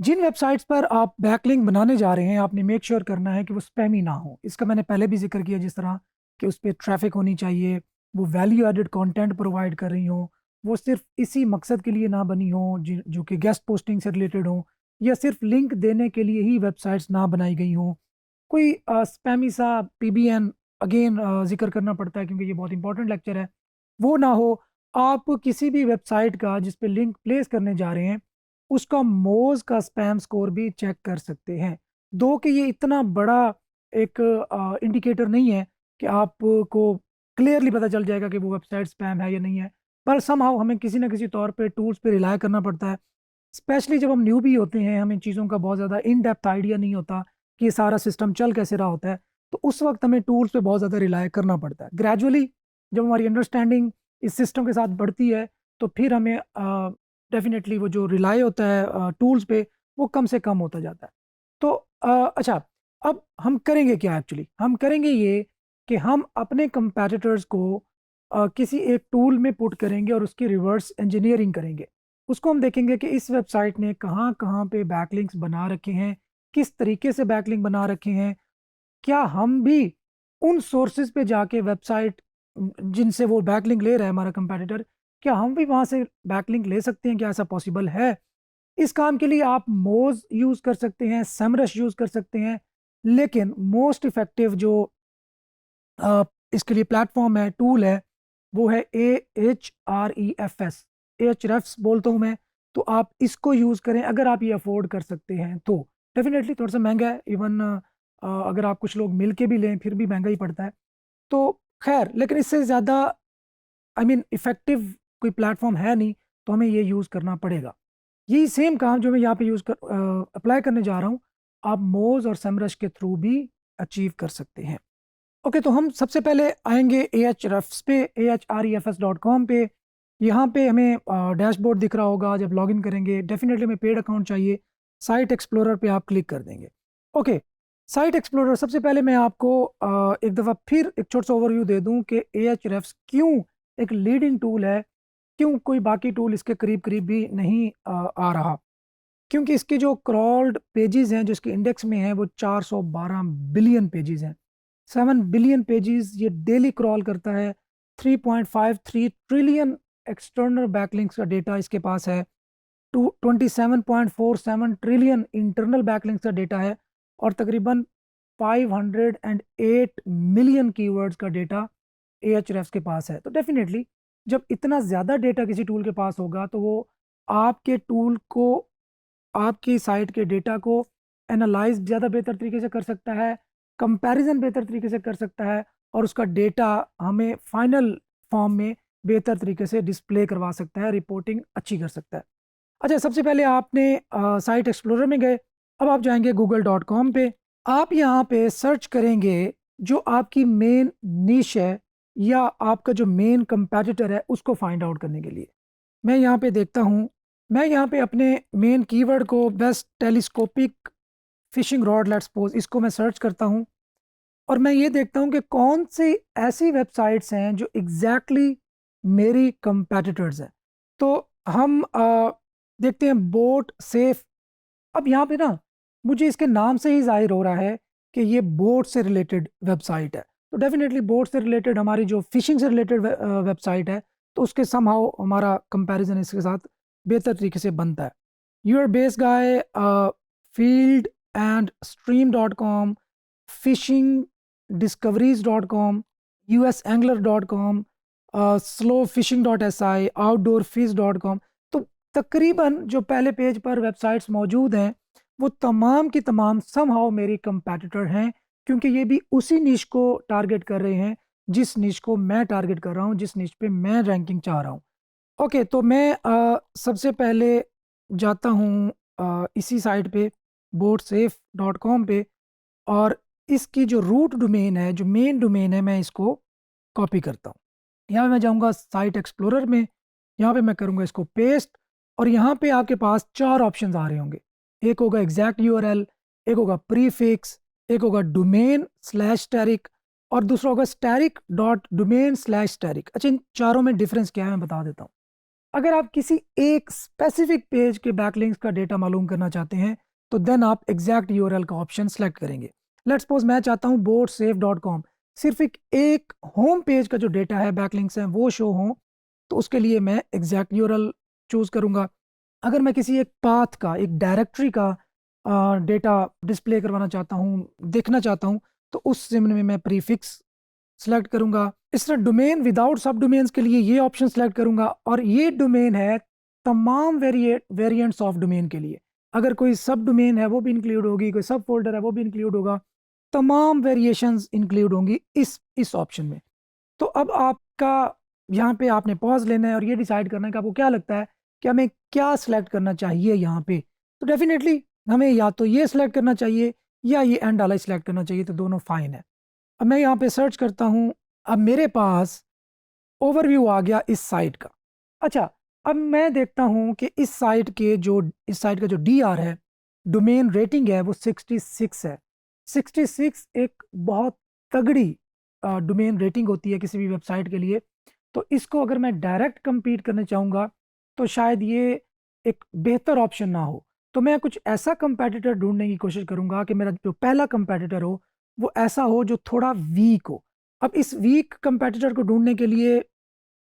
जिन websites पर आप backlink बनाने जा रहे हैं, आपने मेक श्योर करना है कि वो स्पैमी ना हो। इसका मैंने पहले भी जिक्र किया, जिस तरह कि उस पे ट्रैफिक होनी चाहिए, वो वैल्यू एडेड कंटेंट प्रोवाइड कर रही हो, वो सिर्फ इसी मकसद के लिए ना बनी हो जो कि गेस्ट पोस्टिंग से रिलेटेड हो, या सिर्फ लिंक देने के लिए ही वेबसाइट्स ना बनाई गई हों। कोई स्पैमी सा पीबीएन अगेन जिक्र करना पड़ता है क्योंकि ये बहुत इंपॉर्टेंट लेक्चर है, वो ना हो। आप किसी भी वेबसाइट का जिस पे लिंक प्लेस करने जा रहे हैं, उसका मोज का स्पैम स्कोर भी चेक कर सकते हैं। दो कि ये इतना बड़ा एक इंडिकेटर नहीं है कि आपको क्लियरली पता चल जाएगा कि वो वेबसाइट स्पैम है या नहीं है, पर समहाउ हमें किसी ना किसी तौर पे टूल्स पे रिलाय करना पड़ता है। स्पेशली जब हम न्यू भी होते हैं, हमें चीज़ों का बहुत ज़्यादा इन डेप्थ आइडिया नहीं होता कि ये सारा सिस्टम चल कैसे रहा होता है, तो उस वक्त हमें टूल्स पे बहुत ज़्यादा रिलाय करना पड़ता है। ग्रेजुअली जब हमारी अंडरस्टैंडिंग इस सिस्टम के साथ बढ़ती है, तो फिर हमें डेफिनेटली वो जो रिलाय होता है टूल्स पे, वो कम से कम होता जाता है। तो अच्छा, अब हम करेंगे क्या? एक्चुअली हम करेंगे ये कि हम अपने कंपैटिटर्स को किसी एक टूल में पुट करेंगे और उसकी रिवर्स इंजीनियरिंग करेंगे। उसको हम देखेंगे कि इस वेबसाइट ने कहाँ कहाँ पे बैकलिंक्स बना रखे हैं, किस तरीके से बैकलिंक बना रखे हैं। क्या हम भी उन सोर्सेज पे जाके वेबसाइट जिनसे वो बैकलिंक ले रहा है हमारा कंपैटिटर, क्या हम भी वहाँ से बैकलिंक ले सकते हैं? क्या ऐसा पॉसिबल है? इस काम के लिए आप मोज यूज़ कर सकते हैं, सेमरश यूज़ कर सकते हैं, लेकिन मोस्ट इफेक्टिव जो इसके लिए प्लेटफॉर्म है, टूल है, वो है AHREFS। एच बोलता हूँ मैं, तो आप इसको यूज़ करें अगर आप ये अफोर्ड कर सकते हैं तो। डेफिनेटली थोड़ा सा महंगा है, इवन अगर आप कुछ लोग मिल के भी लें फिर भी महंगा ही पड़ता है। तो खैर, लेकिन इससे ज़्यादा इफ़ेक्टिव कोई प्लेटफॉर्म है नहीं, तो हमें ये यूज़ करना पड़ेगा। यही सेम काम जो मैं यहाँ पे अप्लाई करने जा रहा हूँ, आप मोज और सेमरश के थ्रू भी अचीव कर सकते हैं। ओके, तो हम सबसे पहले आएंगे AHREFS पे, AHREFS.com पे। यहाँ पे हमें डैशबोर्ड दिख रहा होगा। जब लॉगिन करेंगे, डेफिनेटली हमें पेड अकाउंट चाहिए। साइट एक्सप्लोरर पे आप क्लिक कर देंगे। ओके, साइट एक्सप्लोरर, सबसे पहले मैं आपको एक दफ़ा फिर एक छोटा सा ओवरव्यू दे दूं कि AHREFS क्यों एक लीडिंग टूल है, क्यों कोई बाकी टूल इसके करीब करीब भी नहीं आ रहा। क्योंकि इसके जो क्रॉल्ड पेजेस हैं, जो इसके इंडेक्स में हैं, वो 412 बिलियन पेजेस हैं। 7 बिलियन पेजेस ये डेली क्रॉल करता है। 3.53 ट्रिलियन एक्सटर्नल बैकलिंक्स का डेटा इसके पास है। 27.47 ट्रिलियन इंटरनल बैकलिंक्स का डेटा है, और तकरीबन 508 मिलियन कीवर्ड्स का डेटा AHREFS के पास है। तो डेफिनेटली जब इतना ज़्यादा डेटा किसी टूल के पास होगा, तो वो आपके टूल को, आपकी साइट के डेटा को एनालाइज ज़्यादा बेहतर तरीके से कर सकता है, कंपैरिजन बेहतर तरीके से कर सकता है, और उसका डेटा हमें फाइनल फॉर्म में बेहतर तरीके से डिस्प्ले करवा सकता है, रिपोर्टिंग अच्छी कर सकता है। अच्छा, सबसे पहले आपने साइट एक्सप्लोरर में गए, अब आप जाएंगे google.com पे। आप यहाँ पे सर्च करेंगे जो आपकी मेन निश है, या आपका जो मेन कंपैटिटर है, उसको फाइंड आउट करने के लिए मैं यहाँ पे देखता हूँ। मैं यहाँ पे अपने मेन कीवर्ड को best telescopic fishing rod let's suppose, इसको मैं सर्च करता हूँ, और मैं ये देखता हूँ कि कौन सी ऐसी वेबसाइट्स हैं जो एग्जैक्टली मेरी कंपेटिटर्स हैं। तो हम देखते हैं बोट सेफ। अब यहाँ पे ना मुझे इसके नाम से ही जाहिर हो रहा है कि ये बोट से रिलेटेड वेबसाइट है। तो डेफिनेटली बोट से रिलेटेड, हमारी जो फिशिंग से रिलेटेड वेबसाइट है, तो उसके समहाउ हमारा कंपैरिजन इसके साथ बेहतर तरीके से बनता है। Your bass guy, field and stream.com, fishing discoveries.com, usangler.com, slowfishing.si, outdoorfish.com। तो तकरीबन जो पहले पेज पर वेबसाइट्स मौजूद हैं, वो तमाम की तमाम समहाउ मेरी कंपैटिटर हैं, क्योंकि ये भी उसी निश को टारगेट कर रहे हैं जिस निश को मैं टारगेट कर रहा हूँ, जिस निश पे मैं रैंकिंग चाह रहा हूँ। ओके, तो मैं सबसे पहले जाता हूँ इसी साइट पे boatsafe.com पे, और इसकी जो रूट डोमेन है, जो मेन डोमेन है, मैं इसको कॉपी करता हूँ। यहाँ पे मैं जाऊँगा साइट एक्सप्लोरर में, यहाँ पे मैं करूँगा इसको पेस्ट, और यहाँ पे आपके पास 4 ऑप्शंस आ रहे होंगे। एक होगा एग्जैक्ट यूआरएल, एक होगा प्रीफिक्स, एक होगा डोमेन स्लैश स्टैटिक, और दूसरा होगा static dot domain slash static. अच्छा, इन चारों में डिफरेंस क्या है मैं बता देता हूँ। अगर आप किसी एक स्पेसिफिक पेज के बैकलिंक्स का डेटा मालूम करना चाहते हैं तो देन आप एग्जैक्ट यूआरएल का ऑप्शन सेलेक्ट करेंगे। लेट्स सपोज मैं चाहता हूँ boatsafe.com, सिर्फ एक होम पेज का जो डेटा है, बैकलिंक्स हैं, वो शो हो, तो उसके लिए मैं एग्जैक्ट यूआरएल चूज करूंगा। अगर मैं किसी एक पाथ का, एक डायरेक्टरी का डेटा डिस्प्ले करवाना चाहता हूँ, देखना चाहता हूँ, तो उस जिम्न में मैं प्रीफिक्स सेलेक्ट करूंगा। इस तरह डोमेन विदाउट सब डोमेन्स के लिए ये ऑप्शन सेलेक्ट करूंगा, और ये डोमेन है तमाम वेरिएंट्स ऑफ डोमेन के लिए। अगर कोई सब डोमेन है वो भी इंक्लूड होगी, कोई सब फोल्डर है वो भी इंक्लूड होगा, तमाम वेरिएशंस इंक्लूड होंगी इस ऑप्शन में। तो अब आपका यहाँ पे आपने पॉज लेना है और ये डिसाइड करना है कि आपको क्या लगता है कि हमें क्या सिलेक्ट करना चाहिए यहाँ पे। तो डेफिनेटली हमें या तो ये सिलेक्ट करना चाहिए या ये एंड वाला सिलेक्ट करना चाहिए, तो दोनों फाइन है। अब मैं यहाँ पे सर्च करता हूँ, अब मेरे पास ओवरव्यू आ गया इस साइट का। अच्छा, अब मैं देखता हूँ कि इस साइट का जो डीआर है, डोमेन रेटिंग है, वो 66 है। 66 एक बहुत तगड़ी डोमेन रेटिंग होती है किसी भी वेबसाइट के लिए। तो इसको अगर मैं डायरेक्ट compete करना चाहूँगा तो शायद ये एक बेहतर ऑप्शन ना हो। तो मैं कुछ ऐसा कंपेटिटर ढूंढने की कोशिश करूँगा कि मेरा जो पहला कंपेटिटर हो वो ऐसा हो जो थोड़ा वीक हो। अब इस वीक कंपेटिटर को ढूंढने के लिए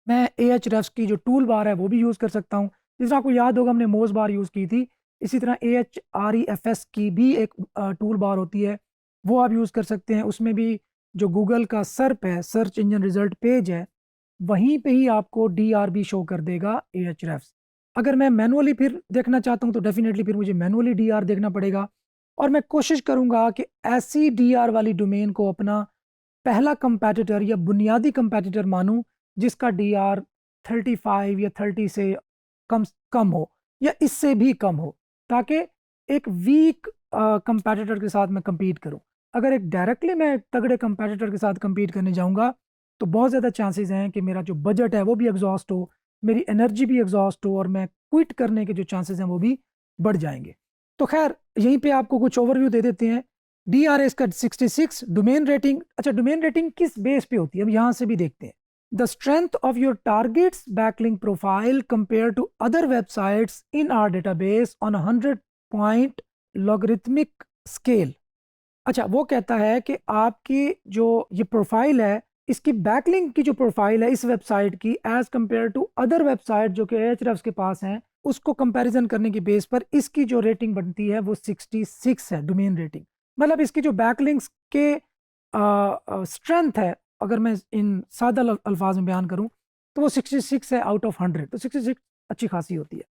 मैं Ahrefs की जो टूल बार है वो भी यूज़ कर सकता हूँ। जिस तरह आपको याद होगा हमने मोज बार यूज़ की थी, इसी तरह Ahrefs की भी एक टूल बार होती है, वो आप यूज़ कर सकते हैं। उसमें भी जो गूगल का सर्प है, सर्च इंजन रिजल्ट पेज है, वहीं पे ही आपको DRB शो कर देगा Ahrefs। अगर मैं मैनुअली फिर देखना चाहता हूँ तो डेफिनेटली फिर मुझे मैनुअली DR देखना पड़ेगा, और मैं कोशिश करूँगा कि ऐसी DR वाली डोमेन को अपना पहला कंपेटिटर या बुनियादी कंपेटिटर मानूं जिसका DR 35 या 30 से कम कम हो या इससे भी कम हो, ताकि एक वीक कंपेटिटर के साथ मैं compete करूं। अगर एक डायरेक्टली मैं तगड़े कंपेटिटर के साथ compete करने जाऊंगा तो बहुत ज़्यादा चांसेस हैं कि मेरा जो बजट है वो भी एग्जॉस्ट हो, मेरी एनर्जी भी एग्जॉस्ट हो, और मैं क्विट करने के जो चांसेस हैं वो भी बढ़ जाएंगे। तो खैर यहीं पे आपको कुछ ओवरव्यू दे देते हैं। DRS का 66, डोमेन रेटिंग। अच्छा, डोमेन रेटिंग किस बेस पे होती है, अब यहाँ से भी देखते हैं। The strength of your targets backlink profile compare to other websites in our database on 100 point logarithmic scale. अच्छा, वो कहता है कि आपकी जो ये प्रोफाइल है, इसकी बैकलिंक की जो प्रोफाइल है इस वेबसाइट की age compare to other website जो कि Ahrefs के पास हैं, उसको कंपैरिजन करने की बेस पर इसकी जो रेटिंग बनती है वो 66 है, डोमेन रेटिंग। मतलब इसकी जो बैकलिंक्स के स्ट्रेंथ है, अगर मैं इन सादा अल्फाज में बयान करूं तो वो 66 है आउट ऑफ 100। तो 66 अच्छी खासी होती है।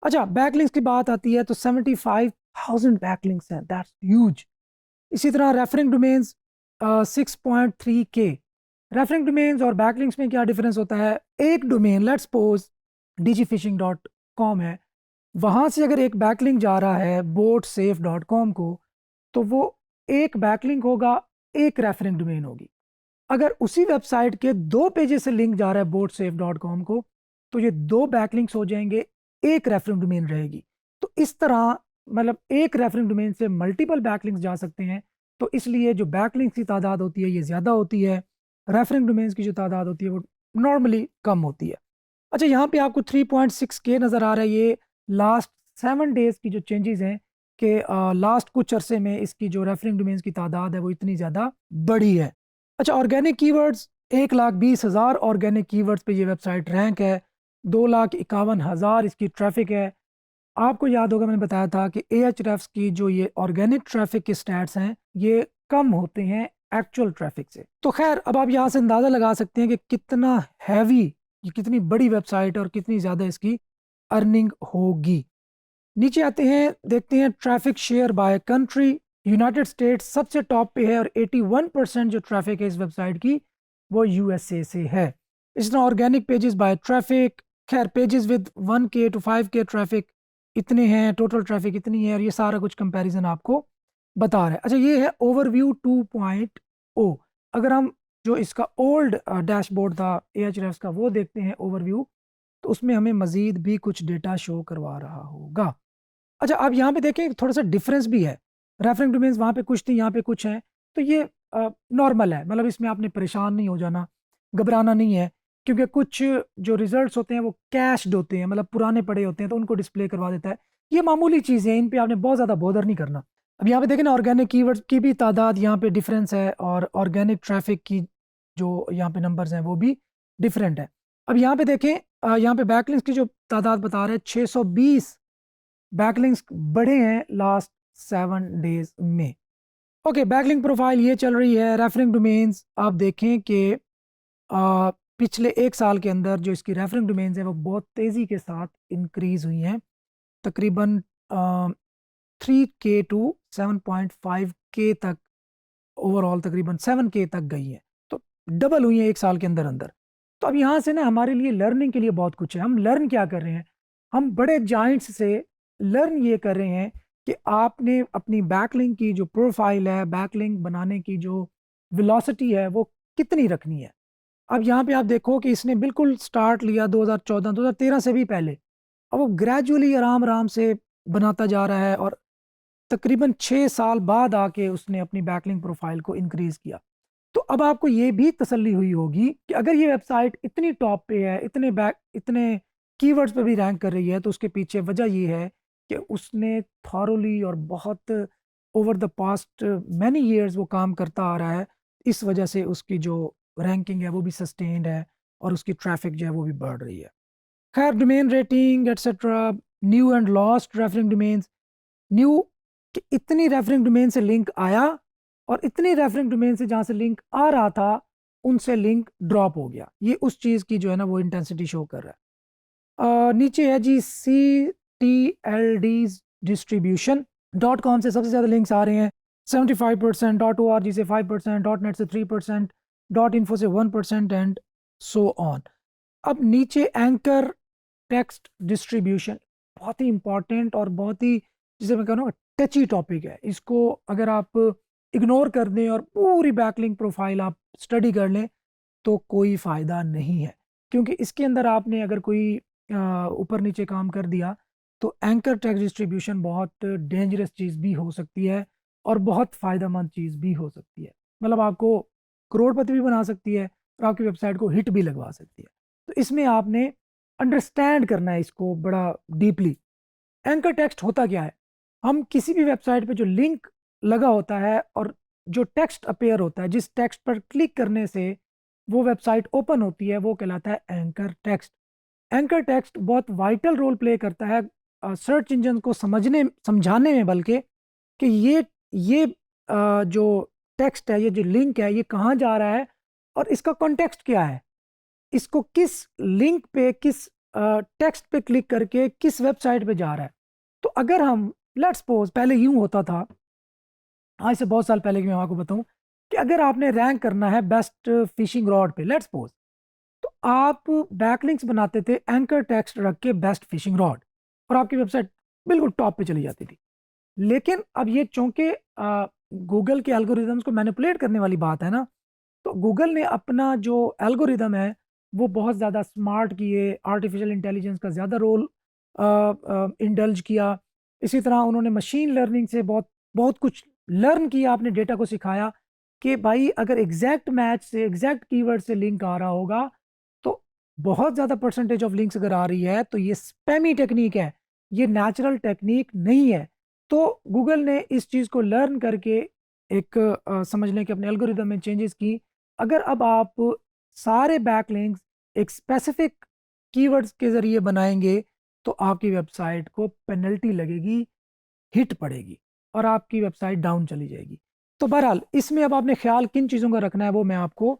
अच्छा, बैकलिंक्स की बात आती है तो 75,000 बैकलिंक्स हैं, दैट्स ह्यूज। इसी तरह referring domains 6.3K। Referring domains और बैकलिंक्स में क्या डिफरेंस होता है? एक डोमेन लेट्स सपोज digifishing.com है, वहाँ से अगर एक बैकलिंक जा रहा है boatsafe.com को, तो वो एक बैकलिंक होगा, एक रेफरिंग डोमेन होगी। अगर उसी वेबसाइट के 2 पेजेस से लिंक जा रहा है boatsafe.com को, तो ये 2 बैकलिंक्स हो जाएंगे, एक रेफरिंग डोमेन रहेगी। तो इस तरह मतलब एक रेफरिंग डोमेन से मल्टीपल बैकलिंक्स जा सकते हैं। तो इसलिए जो बैकलिंक्स की तादाद होती है ये ज़्यादा होती है, रेफरिंग डोमेन्स की जो तादाद होती है वो नॉर्मली कम होती है। अच्छा, यहाँ पे आपको 3.6K नज़र आ रहा है। ये लास्ट 7 डेज़ की जो चेंजेस हैं कि लास्ट कुछ अरसे में इसकी जो रेफरिंग डोमेन्स की तादाद है वो इतनी ज़्यादा बढ़ी है। अच्छा, ऑर्गेनिक कीवर्ड्स 1,20,000 ऑर्गेनिक कीवर्ड्स पे ये वेबसाइट रैंक है। 2,51,000 इसकी ट्रैफिक है। आपको याद होगा मैंने बताया था कि Ahrefs की जो ये ऑर्गेनिक ट्रैफिक के स्टैट्स हैं ये कम होते हैं एक्चुअल ट्रैफिक से। तो खैर अब आप यहाँ से अंदाज़ा लगा सकते हैं कि कितना हैवी, ये कितनी बड़ी वेबसाइट है और कितनी ज़्यादा इसकी अर्निंग होगी। नीचे आते हैं, देखते हैं traffic share by country. United states सबसे टॉप पे है और 81% जो ट्रैफिक है इस वेबसाइट की वो USA से है। इस तरह ऑर्गेनिक पेजेस बाय ट्रैफिक, खैर pages with 1K to 5K traffic इतने हैं, टोटल ट्रैफिक इतनी है, और ये सारा कुछ कंपैरिजन आपको बता रहा है। अच्छा, ये है ओवरव्यू 2.0। अगर हम जो इसका ओल्ड डैशबोर्ड था Ahrefs का वो देखते हैं ओवरव्यू, तो उसमें हमें मजीद भी कुछ डेटा शो करवा रहा होगा। अच्छा, आप यहाँ पे देखें थोड़ा सा डिफरेंस भी है। रेफरिंग डोमेन्स वहाँ पे कुछ थी, यहाँ पे कुछ हैं, तो ये नॉर्मल है, मतलब इसमें आपने परेशान नहीं हो जाना, घबराना नहीं है, क्योंकि कुछ जो रिजल्ट्स होते हैं वो कैश्ड होते हैं, मतलब पुराने पड़े होते हैं, तो उनको डिस्प्ले करवा देता है। ये मामूली चीज़ें हैं, इन पे आपने बहुत ज़्यादा बॉदर नहीं करना। अब यहाँ पे देखें ना, ऑर्गेनिक कीवर्ड्स की भी तादाद यहाँ पे डिफरेंस है, और ऑर्गेनिक ट्रैफिक की जो यहाँ पे नंबर्स हैं वो भी डिफरेंट है। अब यहाँ पे देखें, यहाँ पे बैकलिंक्स की जो तादाद बता रहे हैं 620 बैकलिंक्स बढ़े हैं लास्ट 7 डेज में। ओके, बैकलिंक प्रोफाइल ये चल रही है। रेफरिंग डोमेन्स आप देखें कि पिछले 1 साल के अंदर जो इसकी रेफरिंग डोमेन्स है वो बहुत तेज़ी के साथ इंक्रीज हुई हैं, तकरीबन 3K टू 7.5K तक, ओवरऑल तकरीबन 7K तक गई है, तो डबल हुई है 1 साल के अंदर अंदर। तो अब यहाँ से ना हमारे लिए लर्निंग के लिए बहुत कुछ है। हम लर्न क्या कर रहे हैं, हम बड़े जाइंट्स से लर्न ये कर रहे हैं कि आपने अपनी बैकलिंक की जो प्रोफाइल है, बैकलिंक बनाने की जो वेलोसिटी है वो कितनी रखनी है। अब यहाँ पे आप देखो कि इसने बिल्कुल स्टार्ट लिया 2014 2013 से भी पहले, अब वो ग्रेजुअली आराम आराम से बनाता जा रहा है, और तकरीबन 6 साल बाद आके उसने अपनी बैकलिंक प्रोफाइल को इंक्रीज किया। तो अब आपको ये भी तसल्ली हुई होगी कि अगर ये वेबसाइट इतनी टॉप पे है, इतने कीवर्ड्स पे भी रैंक कर रही है, तो उसके पीछे वजह ये है कि उसने थॉरोली और बहुत over the past many years वो काम करता आ रहा है। इस वजह से उसकी जो रैंकिंग है वो भी सस्टेन्ड है, और उसकी ट्रैफिक जो है वो भी बढ़ रही है। खैर, domain rating etcetera, new and lost referring domains. New कि इतनी रेफरिंग डोमेन से लिंक आया, और इतनी रेफरिंग डोमेन से जहाँ से लिंक आ रहा था उनसे लिंक ड्रॉप हो गया। ये उस चीज़ की जो है ना वो इंटेंसिटी शो कर रहा है। नीचे है जी CTLD डिस्ट्रीब्यूशन। .com से सबसे ज़्यादा लिंक्स आ रहे हैं 75%, .org से 5%, .net से 3%, .info से 1%, एंड सो ऑन। अब नीचे एंकर टेक्स्ट डिस्ट्रीब्यूशन, बहुत ही इंपॉर्टेंट और बहुत ही, जिसे मैं कहूँ टची टॉपिक है। इसको अगर आप इग्नोर कर दें और पूरी बैकलिंक प्रोफाइल आप स्टडी कर लें तो कोई फ़ायदा नहीं है, क्योंकि इसके अंदर आपने अगर कोई ऊपर नीचे काम कर दिया तो एंकर टेक्स्ट डिस्ट्रीब्यूशन बहुत डेंजरस चीज़ भी हो सकती है, और बहुत फ़ायदेमंद चीज़ भी हो सकती है। मतलब आपको करोड़पति भी बना सकती है, और आपकी वेबसाइट को हिट भी लगवा सकती है। तो इसमें आपने अंडरस्टैंड करना है इसको बड़ा डीपली। एंकर टेक्स्ट होता क्या है, हम किसी भी वेबसाइट पे जो लिंक लगा होता है और जो टेक्स्ट अपेयर होता है, जिस टेक्स्ट पर क्लिक करने से वो वेबसाइट ओपन होती है, वो कहलाता है एंकर टेक्स्ट। एंकर टेक्स्ट बहुत वाइटल रोल प्ले करता है सर्च इंजन को समझाने में, बल्कि कि ये जो टेक्स्ट है, ये जो लिंक है, ये कहाँ जा रहा है और इसका कॉन्टेक्स्ट क्या है, इसको किस लिंक पे, किस टेक्स्ट पे क्लिक करके किस वेबसाइट पे जा रहा है। तो अगर हम लेट्स सपोज, पहले यूं होता था, आज से बहुत साल पहले की मैं आपको बताऊं, कि अगर आपने रैंक करना है बेस्ट फिशिंग रॉड पे लेट्स सपोज, तो आप बैकलिंक्स बनाते थे एंकर टेक्स्ट रख के बेस्ट फिशिंग रॉड, और आपकी वेबसाइट बिल्कुल टॉप पे चली जाती थी। लेकिन अब ये चूंकि गूगल के एल्गोरिदम्स को मैनिपुलेट करने वाली बात है ना, तो गूगल ने अपना जो एल्गोरिदम है वो बहुत ज़्यादा स्मार्ट किए, आर्टिफिशियल इंटेलिजेंस का ज़्यादा रोल इंडल्ज किया। इसी तरह उन्होंने मशीन लर्निंग से बहुत बहुत कुछ लर्न किया, अपने डेटा को सिखाया कि भाई अगर एग्जैक्ट मैच से, एग्जैक्ट कीवर्ड से लिंक आ रहा होगा, तो बहुत ज़्यादा परसेंटेज ऑफ लिंक्स अगर आ रही है तो ये स्पैमी टेक्निक है, ये नेचुरल टेक्निक नहीं है। तो गूगल ने इस चीज़ को लर्न करके एक समझ लें कि अपने एल्गोरिदम में चेंजेस की। अगर अब आप सारे बैकलिंक्स एक स्पेसिफिक कीवर्ड्स के ज़रिए बनाएंगे तो आपकी वेबसाइट को पेनल्टी लगेगी, हिट पड़ेगी, और आपकी वेबसाइट डाउन चली जाएगी। तो बहरहाल इसमें अब आपने ख्याल किन चीज़ों का रखना है वो मैं आपको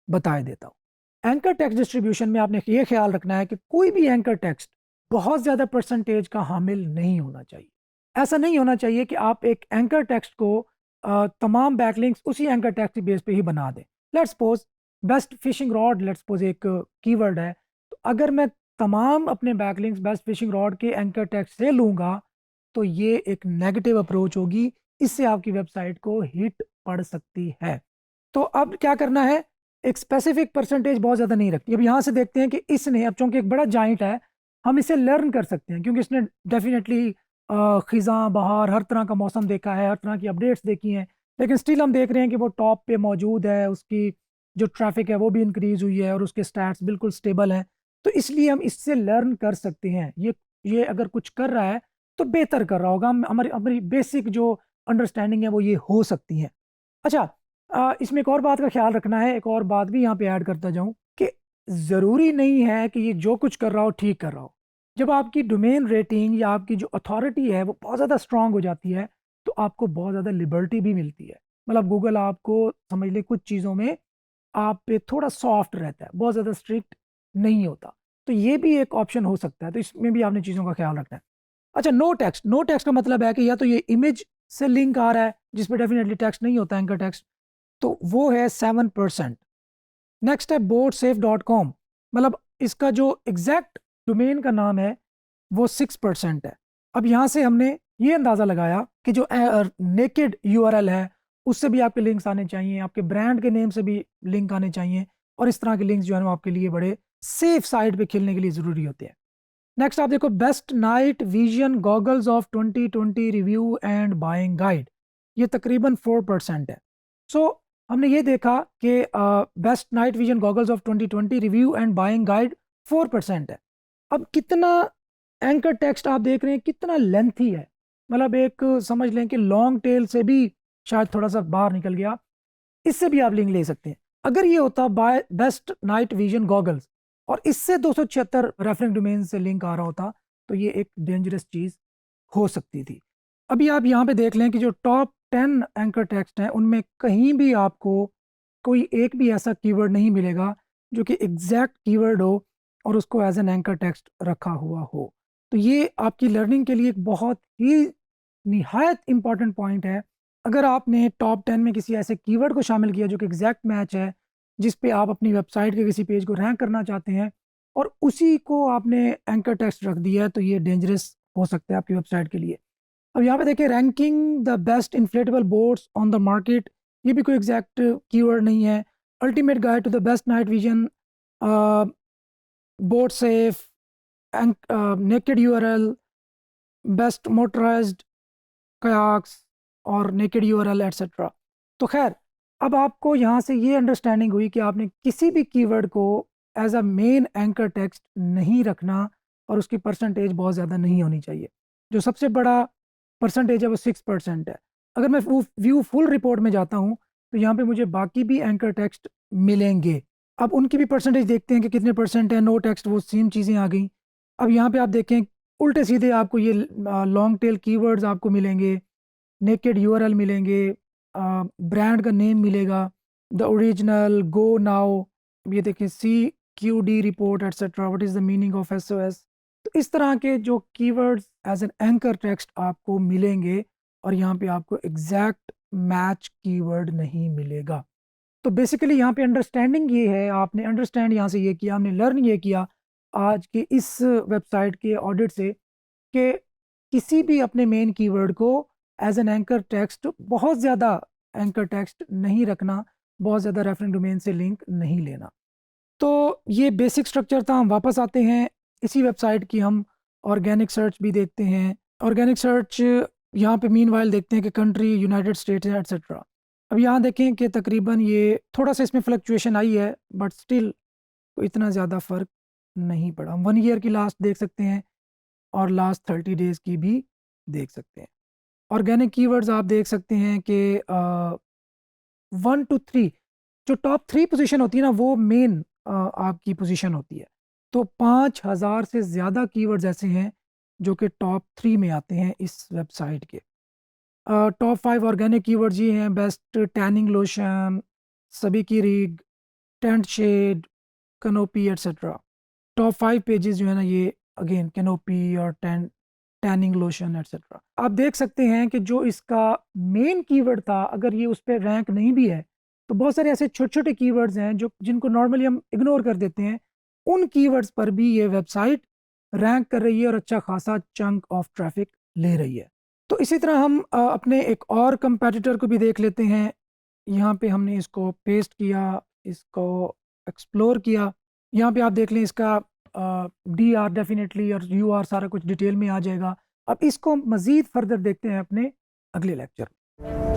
बता देता हूँ। एंकर टेक्स्ट डिस्ट्रीब्यूशन में आपने ये ख्याल रखना है कि कोई भी एंकर टेक्स्ट बहुत ज़्यादा परसेंटेज का हामिल नहीं होना चाहिए। ऐसा नहीं होना चाहिए कि आप एक एंकर टेक्स्ट को तमाम बैकलिंक्स उसी एंकर टेक्स्ट बेस पे ही बना दें। Let's suppose best fishing rod, let's suppose एक कीवर्ड है, तो अगर मैं तमाम अपने बैकलिंक्स बेस्ट फिशिंग रॉड के एंकर टेक्स्ट से लूँगा तो ये एक नेगेटिव अप्रोच होगी, इससे आपकी वेबसाइट को हिट पड़ सकती है। तो अब क्या करना है, एक स्पेसिफिक परसेंटेज बहुत ज़्यादा नहीं रखती। अब यहाँ से देखते हैं कि इसने, अब चूंकि एक बड़ा जाइंट है, हम इसे लर्न कर सकते हैं क्योंकि इसने डेफिनेटली खिज़ां बहार हर तरह का मौसम देखा है, हर तरह की अपडेट्स देखी हैं, लेकिन स्टिल हम देख रहे हैं कि वो टॉप पे मौजूद है, उसकी जो ट्रैफिक है वो भी इंक्रीज हुई है और उसके स्टैट्स बिल्कुल स्टेबल हैं। तो इसलिए हम इससे लर्न कर सकते हैं, ये अगर कुछ कर रहा है तो बेहतर कर रहा होगा, हम हमारी हमारी बेसिक जो अंडरस्टैंडिंग है वो ये हो सकती है। अच्छा, इसमें एक और बात का ख्याल रखना है, एक और बात भी यहाँ पे ऐड करता जाऊँ कि ज़रूरी नहीं है कि ये जो कुछ कर रहा हो ठीक कर रहा हो। जब आपकी डोमेन रेटिंग या आपकी जो अथॉरिटी है वो बहुत ज़्यादा स्ट्रांग हो जाती है तो आपको बहुत ज़्यादा लिबर्टी भी मिलती है। मतलब गूगल आपको समझ ले कुछ चीज़ों में आप पे थोड़ा सॉफ्ट रहता है, बहुत ज़्यादा स्ट्रिक्ट नहीं होता। तो ये भी एक ऑप्शन हो सकता है, तो इसमें भी आपने चीज़ों का ख्याल रखना है। अच्छा, नो टेक्स्ट का मतलब है कि या तो ये इमेज से लिंक आ रहा है जिसपे डेफिनेटली टेक्स्ट नहीं होता, एंकर टेक्स्ट, तो वो है 7%। नेक्स्ट है boatsafe.com, मतलब इसका जो एग्जैक्ट डोमेन का नाम है वो 6% है। अब यहाँ से हमने ये अंदाज़ा लगाया कि जो नेकेड यूआरएल है उससे भी आपके लिंक्स आने चाहिए, आपके ब्रांड के नेम से भी लिंक आने चाहिए, और इस तरह के लिंक्स जो है वो आपके लिए बड़े सेफ साइट पे खेलने के लिए ज़रूरी होते हैं। नेक्स्ट आप देखो, best night vision goggles of 2020 review and buying guide, ये तकरीबन 4% है। सो हमने ये देखा कि best night vision goggles of 2020 review and buying guide 4% है। अब कितना एंकर टेक्स्ट आप देख रहे हैं कितना लेंथी है, मतलब एक समझ लें कि लॉन्ग टेल से भी शायद थोड़ा सा बाहर निकल गया, इससे भी आप लिंक ले सकते हैं। अगर ये होता buy best night vision goggles और इससे 276 रेफरेंस डोमेन से लिंक आ रहा होता तो ये एक डेंजरस चीज हो सकती थी। अभी आप यहाँ पे देख लें कि जो टॉप 10 एंकर टेक्स्ट हैं उनमें कहीं भी आपको कोई एक भी ऐसा कीवर्ड नहीं मिलेगा जो कि एग्जैक्ट कीवर्ड हो और उसको एज एन एंकर टेक्स्ट रखा हुआ हो। तो ये आपकी लर्निंग के लिए एक बहुत ही निहायत इंपॉर्टेंट पॉइंट है। अगर आपने टॉप 10 में किसी ऐसे कीवर्ड को शामिल किया जो कि एग्जैक्ट मैच है जिस पे आप अपनी वेबसाइट के किसी पेज को रैंक करना चाहते हैं और उसी को आपने एंकर टेक्स्ट रख दिया है, तो ये डेंजरस हो सकता है आपकी वेबसाइट के लिए। अब यहाँ पे देखिए, ranking the best inflatable boats on the market, ये भी कोई एग्जैक्ट कीवर्ड नहीं है। Ultimate guide to the best night vision, boat safe, naked URL, best motorized kayaks और नेकेड यूआरएल एटसेट्रा। तो खैर, अब आपको यहाँ से ये अंडरस्टैंडिंग हुई कि आपने किसी भी कीवर्ड को as a main anchor text नहीं रखना और उसकी परसेंटेज बहुत ज़्यादा नहीं होनी चाहिए। जो सबसे बड़ा परसेंटेज है वो 6% है। अगर मैं व्यू फुल रिपोर्ट में जाता हूँ तो यहाँ पे मुझे बाकी भी एंकर टेक्स्ट मिलेंगे। अब उनकी भी परसेंटेज देखते हैं कि कितने परसेंट है। नो टेक्स्ट, वो सेम चीज़ें आ गई। अब यहाँ पे आप देखें, उल्टे सीधे आपको ये लॉन्ग टेल कीवर्ड्स आपको मिलेंगे, नेकेड यूआरएल मिलेंगे, ब्रांड का नेम मिलेगा, द ओरिजिनल, गो नाउ, ये देखिए CQD report etcetera, what is the meaning of SOS। तो इस तरह के जो keywords as an anchor text आपको मिलेंगे और यहाँ पे आपको एग्जैक्ट मैच कीवर्ड नहीं मिलेगा। तो बेसिकली यहाँ पे अंडरस्टैंडिंग ये है, आपने अंडरस्टैंड यहाँ से ये किया, हमने लर्न ये किया आज के इस वेबसाइट के ऑडिट से कि किसी भी अपने मेन कीवर्ड को एज एन एंकर टेक्स्ट, बहुत ज़्यादा एंकर टेक्स्ट नहीं रखना, बहुत ज़्यादा रेफरेंस डोमेन से लिंक नहीं लेना। तो ये बेसिक स्ट्रक्चर था। हम वापस आते हैं इसी वेबसाइट की, हम ऑर्गेनिक सर्च भी देखते हैं। ऑर्गेनिक सर्च यहाँ पे मीनवाइल देखते हैं कि कंट्री, यूनाइटेड स्टेट्स एटसेट्रा। अब यहाँ देखें कि तकरीबन ये थोड़ा सा इसमें फ्लक्चुएशन आई है बट स्टिल इतना ज़्यादा फ़र्क नहीं पड़ा। हम 1 ईयर की लास्ट देख सकते हैं और लास्ट 30 डेज़ की भी देख सकते हैं। ऑर्गेनिक कीवर्ड्स आप देख सकते हैं कि 1 to 3, जो टॉप 3 पोजीशन होती है ना वो मेन आपकी पोजीशन होती है। तो 5000 से ज़्यादा कीवर्ड्स ऐसे हैं जो कि टॉप 3 में आते हैं इस वेबसाइट के। टॉप 5 ऑर्गेनिक कीवर्ड्स ये हैं: बेस्ट टैनिंग लोशन, सभी की rig, tent shade, canopy etcetera. Top 5 pages जो है ना ये अगेन कैनोपी और टैनिंग लोशन एटसेट्रा। आप देख सकते हैं कि जो इसका मेन कीवर्ड था, अगर ये उस पर रैंक नहीं भी है तो बहुत सारे ऐसे छोटे छोटे कीवर्ड्स हैं जो जिनको नॉर्मली हम इग्नोर कर देते हैं, उन कीवर्ड्स पर भी ये वेबसाइट रैंक कर रही है और अच्छा खासा चंक ऑफ ट्रैफिक ले रही है। तो इसी तरह हम अपने एक और कंपेटिटर को भी देख लेते हैं। यहाँ पे हमने इसको पेस्ट किया, इसको एक्सप्लोर किया। यहाँ पे आप देख लें इसका DR डेफिनेटली और UR सारा कुछ डिटेल में आ जाएगा। अब इसको मज़ीद फर्दर देखते हैं अपने अगले लेक्चर में।